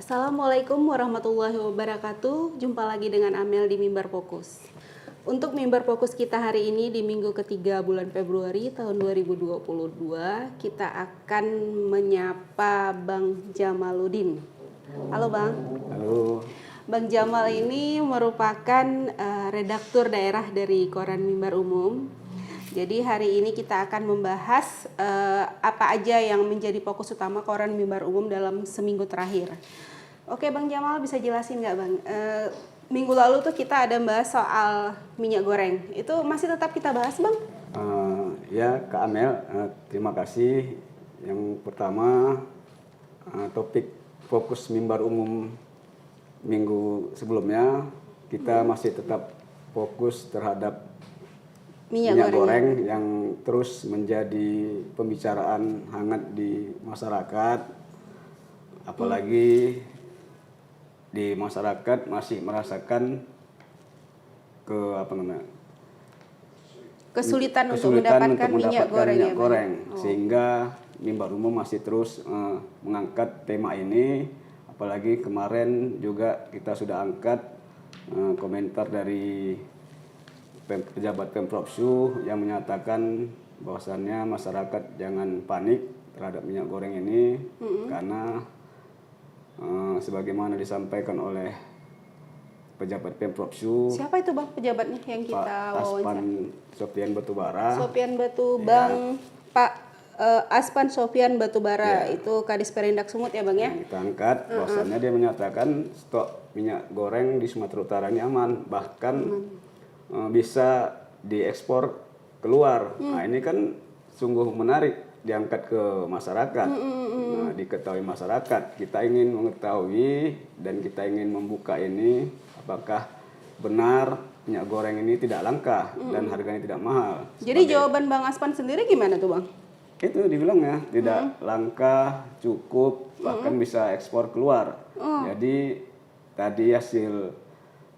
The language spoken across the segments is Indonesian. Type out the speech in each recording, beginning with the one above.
Assalamualaikum warahmatullahi wabarakatuh. Jumpa lagi dengan Amel di Mimbar Fokus. Untuk Mimbar Fokus kita hari ini di minggu ketiga bulan Februari tahun 2022, kita akan menyapa Bang Jamaluddin. Halo Bang. Halo. Bang Jamal ini merupakan redaktur daerah dari Koran Mimbar Umum. Jadi hari ini kita akan membahas apa aja yang menjadi fokus utama Koran Mimbar Umum dalam seminggu terakhir. Oke Bang Jamal, bisa jelasin nggak Bang? Minggu lalu tuh kita ada bahas soal minyak goreng. Itu masih tetap kita bahas Bang? Ya Kak Amel, terima kasih. Yang pertama topik fokus Mimbar Umum minggu sebelumnya kita masih tetap fokus terhadap minyak goreng yang terus menjadi pembicaraan hangat di masyarakat, apalagi di masyarakat masih merasakan kesulitan untuk mendapatkan minyak goreng, sehingga Mimbar Umum masih terus mengangkat tema ini. Apalagi kemarin juga kita sudah angkat komentar dari pejabat Pemprov Su yang menyatakan bahwasannya masyarakat jangan panik terhadap minyak goreng ini karena sebagaimana disampaikan oleh pejabat Pemprov Su. Siapa itu Bang pejabatnya yang kita wawancara? Aspan Sofian Batubara. Pak Aspan Sofian Batubara ya. Itu Kadis Perindak Sumut ya Bang ya? Kita angkat bahwasannya dia menyatakan stok minyak goreng di Sumatera Utara ini aman, bahkan bisa diekspor keluar. Nah ini kan sungguh menarik diangkat ke masyarakat. Nah, diketahui masyarakat. Kita ingin mengetahui dan kita ingin membuka ini apakah benar minyak goreng ini tidak langka dan harganya tidak mahal. Jadi jawaban Bang Aspan sendiri gimana tuh Bang? Itu dibilangnya tidak langka, cukup, bahkan bisa ekspor keluar. Jadi tadi hasil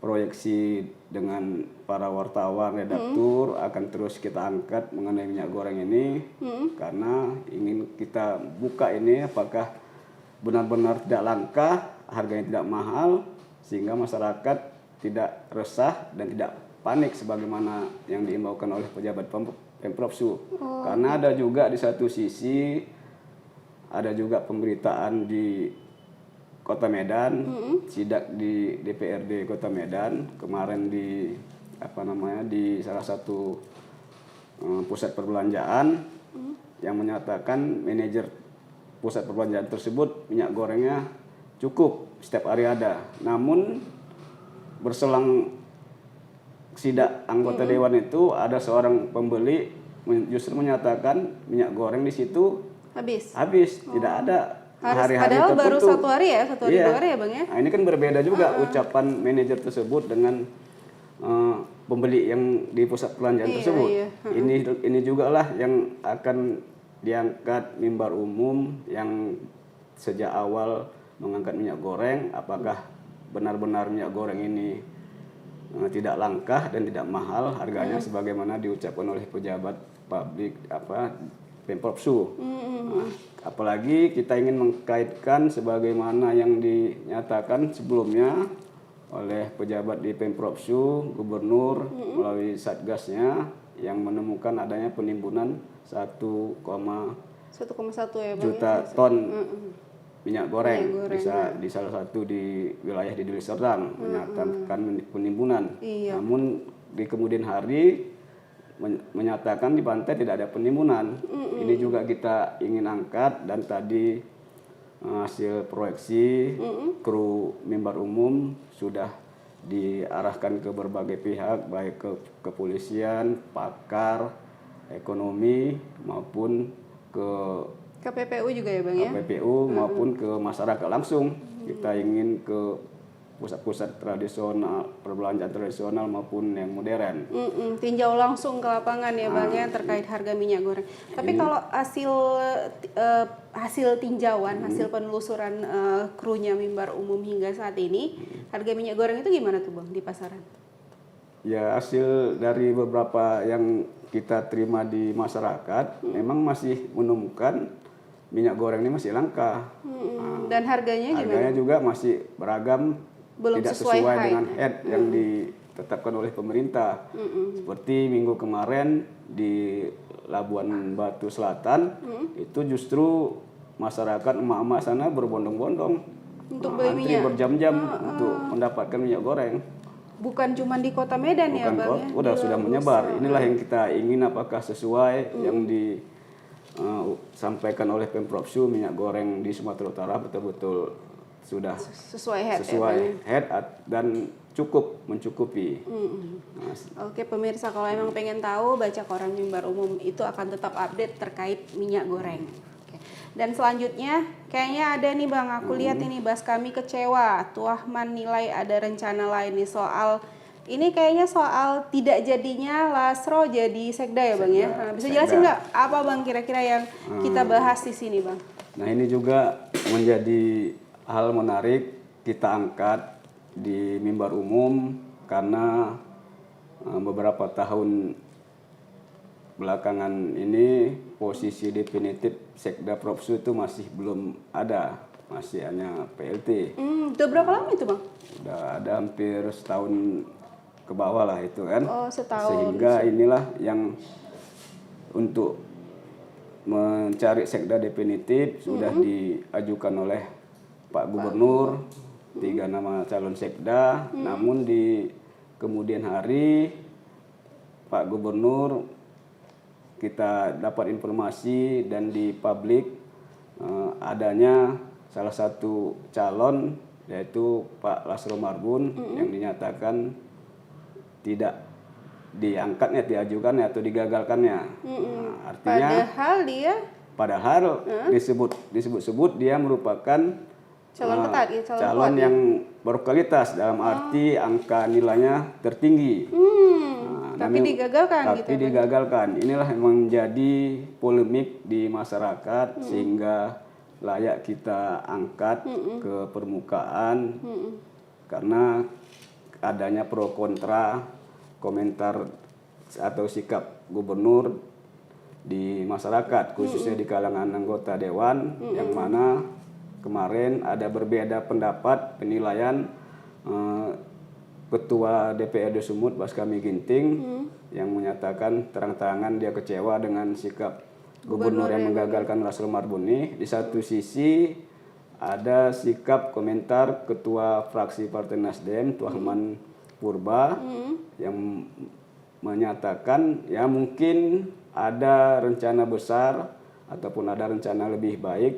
proyeksi dengan para wartawan, redaktur akan terus kita angkat mengenai minyak goreng ini karena ingin kita buka ini apakah benar-benar tidak langka, harganya tidak mahal sehingga masyarakat tidak resah dan tidak panik sebagaimana yang diimbaukan oleh pejabat Pemprov Su. Karena ada juga di satu sisi ada juga pemberitaan di Kota Medan, sidak di DPRD Kota Medan kemarin di di salah satu pusat perbelanjaan yang menyatakan manajer pusat perbelanjaan tersebut minyak gorengnya cukup setiap hari ada. Namun berselang sidak anggota dewan itu ada seorang pembeli justru menyatakan minyak goreng di situ habis, tidak ada. Hari-hari padahal tertentu. Baru satu hari ya 2 hari ya Bang ya? Nah, ini kan berbeda juga ucapan manajer tersebut dengan pembeli yang di pusat perbelanjaan tersebut. Ini juga lah yang akan diangkat Mimbar Umum yang sejak awal mengangkat minyak goreng. Apakah benar-benar minyak goreng ini tidak langka dan tidak mahal harganya sebagaimana diucapkan oleh pejabat publik Pemprov Su. Apalagi kita ingin mengkaitkan sebagaimana yang dinyatakan sebelumnya oleh pejabat di Pemprov Su, gubernur melalui satgasnya yang menemukan adanya penimbunan 1,1 ya Bang juta ton minyak goreng di salah satu di wilayah di Deli Serdang menyatakan penimbunan. Namun di kemudian hari menyatakan di pantai tidak ada penimbunan. Ini juga kita ingin angkat dan tadi hasil proyeksi kru Mimbar Umum sudah diarahkan ke berbagai pihak baik ke kepolisian, pakar, ekonomi maupun ke KPPU juga ya Bang ya? KPPU maupun ke masyarakat langsung. Kita ingin ke pusat-pusat tradisional, perbelanjaan tradisional maupun yang modern. Tinjau langsung ke lapangan ya Bang ya terkait harga minyak goreng. Tapi kalau hasil tinjauan, hasil penelusuran krunya Mimbar Umum hingga saat ini, harga minyak goreng itu gimana tuh Bang di pasaran? Ya hasil dari beberapa yang kita terima di masyarakat memang masih menemukan minyak goreng ini masih langka. Dan harganya gimana? Harganya juga masih beragam, Belum tidak sesuai sesuai high. dengan head yang ditetapkan oleh pemerintah. Seperti minggu kemarin di Labuan Batu Selatan, itu justru masyarakat emak-emak sana berbondong-bondong Untuk beli antri minyak. berjam-jam untuk mendapatkan minyak goreng. Bukan cuma di kota Medan ya Bukan Bang ya? udah sudah menyebar. Inilah yang kita ingin, apakah sesuai yang disampaikan oleh Pemprov Su, minyak goreng di Sumatera Utara betul-betul sudah Sesuai head sesuai ya, head dan mencukupi. Nah, Oke pemirsa, kalau emang pengen tahu, baca koran Mimbar Umum, itu akan tetap update terkait minyak goreng. Oke. Dan selanjutnya kayaknya ada nih Bang, aku lihat ini Baskami kecewa, Tuahman nilai ada rencana lain nih soal ini, kayaknya soal tidak jadinya Lasro jadi sekda ya Bang ya. Nah, bisa jelasin nggak apa Bang kira-kira yang kita bahas di sini Bang? Nah ini juga menjadi hal menarik kita angkat di Mimbar Umum karena beberapa tahun belakangan ini posisi definitif Sekda Propsu itu masih belum ada, masih hanya PLT. Udah berapa lama itu Bang? Udah ada hampir setahun ke bawah lah itu kan. Oh, setahun. Sehingga inilah yang untuk mencari sekda definitif sudah diajukan oleh Pak Gubernur 3 nama calon sekda. Namun di kemudian hari Pak Gubernur kita dapat informasi dan di publik adanya salah satu calon yaitu Pak Lasro Marbun yang dinyatakan tidak diangkatnya, diajukannya atau digagalkannya. Nah, artinya padahal disebut-sebut dia merupakan calon yang berkualitas dalam arti angka nilainya tertinggi. Tapi digagalkan tapi gitu. digagalkan. Inilah yang menjadi polemik di masyarakat sehingga layak kita angkat ke permukaan karena adanya pro kontra komentar atau sikap gubernur di masyarakat khususnya di kalangan anggota dewan yang mana kemarin ada berbeda pendapat penilaian Ketua DPRD Sumut Baskami Ginting yang menyatakan terang-terangan dia kecewa dengan sikap gubernur yang menggagalkan Lasro Marbun ini. Di satu sisi ada sikap komentar Ketua Fraksi Partai Nasdem Tuahman Purba yang menyatakan ya mungkin ada rencana besar ataupun ada rencana lebih baik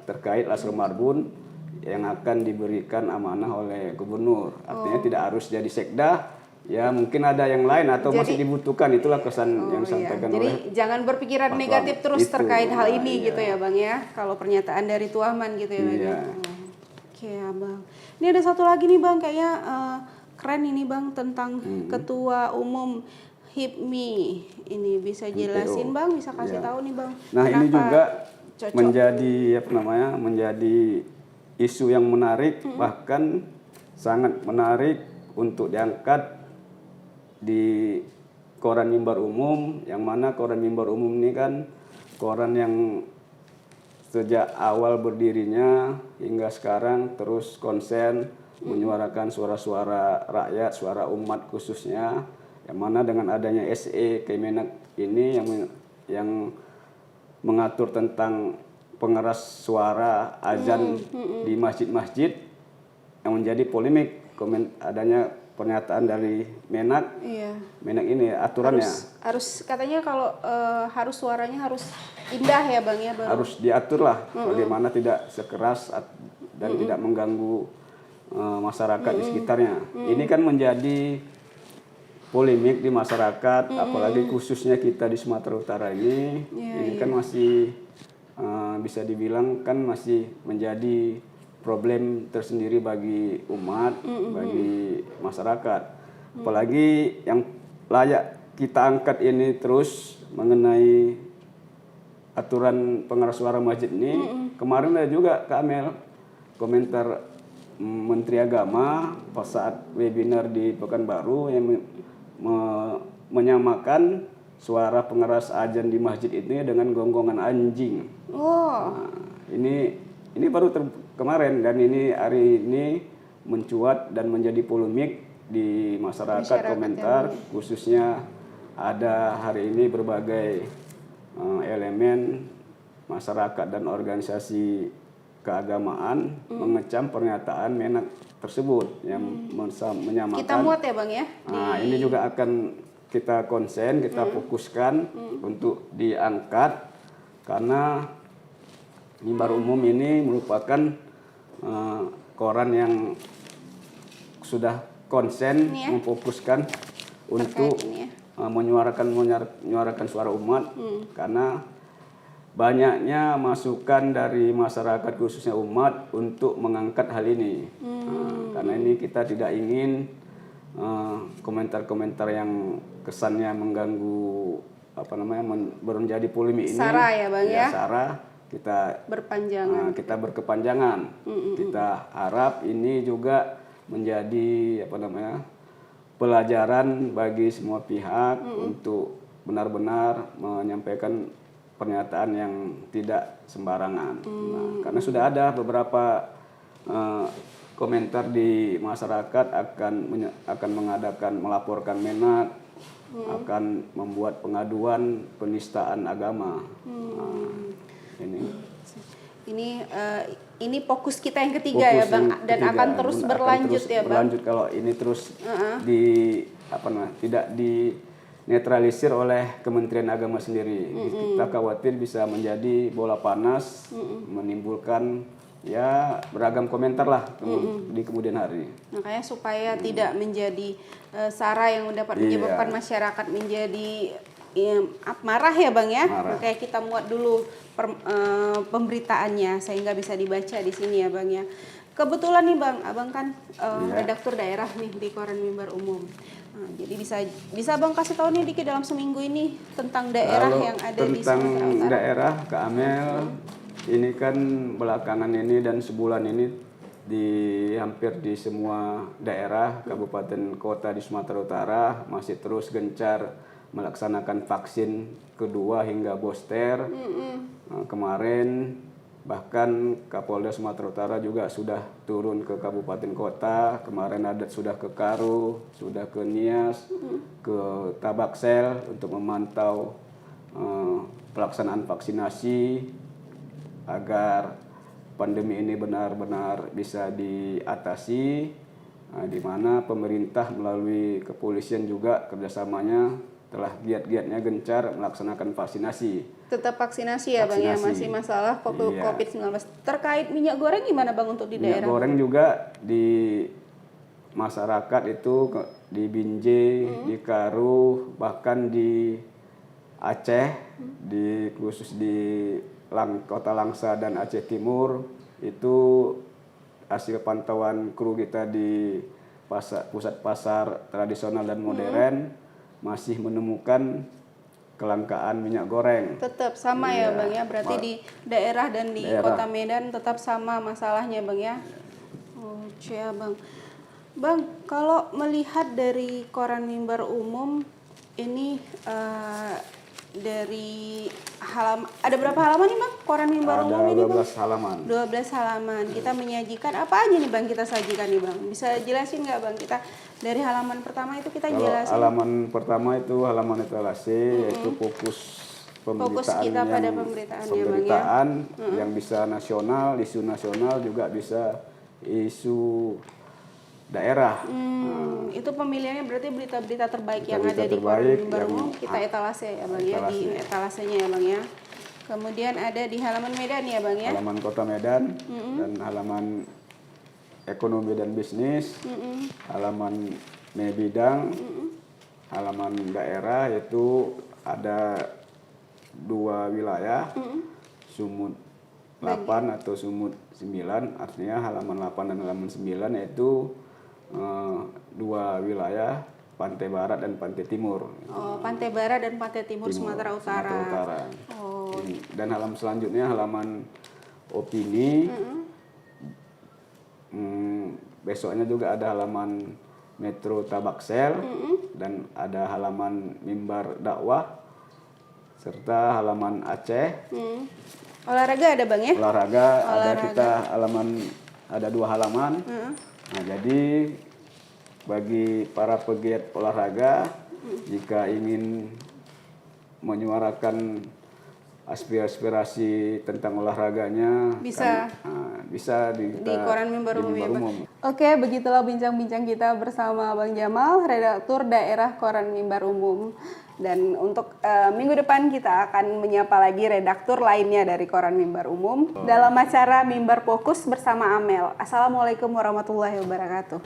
terkait Lasro Marbun yang akan diberikan amanah oleh gubernur. Artinya tidak harus jadi sekda, ya mungkin ada yang lain atau masih dibutuhkan. Itulah kesan yang disampaikan oleh. Jadi jangan berpikiran negatif terus terkait hal ini gitu ya Bang ya. Kalau pernyataan dari Tuahman gitu ya Bang. Oke ya Bang. Ini ada satu lagi nih Bang, kayaknya keren ini Bang tentang Ketua Umum HIPMI. Ini bisa jelasin Bang, bisa kasih tahu nih Bang. Nah ini juga menjadi isu yang menarik, bahkan sangat menarik untuk diangkat di koran Mimbar Umum, yang mana koran Mimbar Umum ini kan koran yang sejak awal berdirinya hingga sekarang terus konsen menyuarakan suara-suara rakyat, suara umat khususnya, yang mana dengan adanya SE Kemenak ini yang mengatur tentang pengeras suara azan di masjid-masjid yang menjadi polemik adanya pernyataan dari Menak. Menak ini aturannya harus katanya kalau harus suaranya harus indah ya Bang ya Bang. Harus diatur lah bagaimana tidak sekeras dan tidak mengganggu masyarakat di sekitarnya. Ini kan menjadi polemik di masyarakat, apalagi khususnya kita di Sumatera Utara ini. Ini kan masih bisa dibilang kan masih menjadi problem tersendiri bagi umat, bagi masyarakat. Apalagi yang layak kita angkat ini terus mengenai aturan pengeras suara masjid ini. Kemarin ada juga Kak Amel komentar Menteri Agama pas saat webinar di Pekanbaru yang menyamakan suara pengeras azan di masjid ini dengan gonggongan anjing. Oh, Nah, ini baru kemarin, dan ini hari ini mencuat dan menjadi polemik di masyarakat komentar, khususnya ada hari ini berbagai elemen masyarakat dan organisasi keagamaan mengecam pernyataan Menak tersebut yang menyamakan. kita muat ya Bang ya. Nah, ini juga akan kita konsen, kita fokuskan untuk diangkat, karena Mimbar Umum ini merupakan koran yang sudah konsen memfokuskan untuk menyuarakan suara umat, karena banyaknya masukan dari masyarakat khususnya umat untuk mengangkat hal ini. Karena ini kita tidak ingin komentar-komentar yang kesannya mengganggu menjadi polemik ini. Sara ya Bang ya. Sara kita berkepanjangan. Kita harap ini juga menjadi pelajaran bagi semua pihak untuk benar-benar menyampaikan pernyataan yang tidak sembarangan. Nah, karena sudah ada beberapa komentar di masyarakat akan melaporkan Menak, akan membuat pengaduan penistaan agama. Ini fokus kita yang ketiga ya Bang, dan akan terus berlanjut ya Bang. Berlanjut kalau ini terus tidak dinetralisir oleh Kementerian Agama sendiri. Kita khawatir bisa menjadi bola panas, menimbulkan ya beragam komentar lah di kemudian hari. Makanya supaya tidak menjadi sara yang dapat menyebabkan masyarakat menjadi marah ya Bang ya. Makanya kita muat dulu pemberitaannya sehingga bisa dibaca di sini ya Bang ya. Kebetulan nih Bang, Abang kan redaktur daerah nih di Koran Mimbar Umum. Nah, jadi bisa Bang kasih tahu nih dikit dalam seminggu ini tentang daerah yang ada di Sumatera Utara. Tentang daerah Kak Amel, ini kan belakangan ini dan sebulan ini hampir di semua daerah, kabupaten kota di Sumatera Utara masih terus gencar melaksanakan vaksin kedua hingga booster. Kemarin bahkan Kapolda Sumatera Utara juga sudah turun ke kabupaten kota. Kemarin sudah ke Karo, sudah ke Nias, ke Tabaksel untuk memantau pelaksanaan vaksinasi agar pandemi ini benar-benar bisa diatasi, di mana pemerintah melalui kepolisian juga kerjasamanya telah giat-giatnya gencar melaksanakan vaksinasi. Tetap vaksinasi ya Bang ya, masih masalah COVID-19. Terkait minyak goreng gimana Bang untuk di daerah? Minyak goreng juga di masyarakat itu di Binjai, di Karo, bahkan di Aceh, khusus di Kota Langsa dan Aceh Timur, itu hasil pantauan kru kita di pusat pasar tradisional dan modern masih menemukan kelangkaan minyak goreng. Tetap sama ya Bang ya, berarti di daerah dan di Kota Medan tetap sama masalahnya Bang ya. Oh ya Bang. Bang, kalau melihat dari Koran Mimbar Umum ini dari ada berapa halaman nih Bang Koran Mimbar Umum ini Bang? 12 halaman. 12 halaman. Kita menyajikan apa aja nih Bang, kita sajikan nih Bang? Bisa jelasin nggak Bang, kita dari halaman pertama itu kita jelasin? Halaman pertama itu halaman etalase, yaitu fokus kita pada pemberitaan yang bisa nasional, isu nasional, juga bisa isu daerah. Itu pemilihannya berarti berita-berita terbaik yang ada di Koran Mimbar Umum, kita etalase ya Bang ya, di etalasenya ya Bang ya. Kemudian ada di halaman Medan ya Bang ya. Halaman Kota Medan dan halaman ekonomi dan bisnis, halaman bidang, halaman daerah, yaitu ada 2 wilayah, Sumut 8 atau Sumut 9, artinya halaman 8 dan halaman 9 yaitu 2 wilayah, Pantai Barat dan Pantai Timur. Oh, Pantai Barat dan Pantai Timur Sumatera Utara. Oh. Dan halaman selanjutnya halaman opini. Besoknya juga ada halaman Metro Tabaksel dan ada halaman Mimbar Dakwah serta halaman Aceh. Olahraga ada Bang ya? Olahraga ada kita ada 2 halaman. Nah, jadi bagi para pegiat olahraga jika ingin menyuarakan aspirasi tentang olahraganya Bisa. Bisa di Koran Mimbar Umum ya, Bang. Umum. Oke, begitulah bincang-bincang kita bersama Bang Jamal, redaktur daerah Koran Mimbar Umum. Dan untuk minggu depan kita akan menyapa lagi redaktur lainnya dari Koran Mimbar Umum dalam acara Mimbar Fokus bersama Amel. Assalamualaikum warahmatullahi wabarakatuh.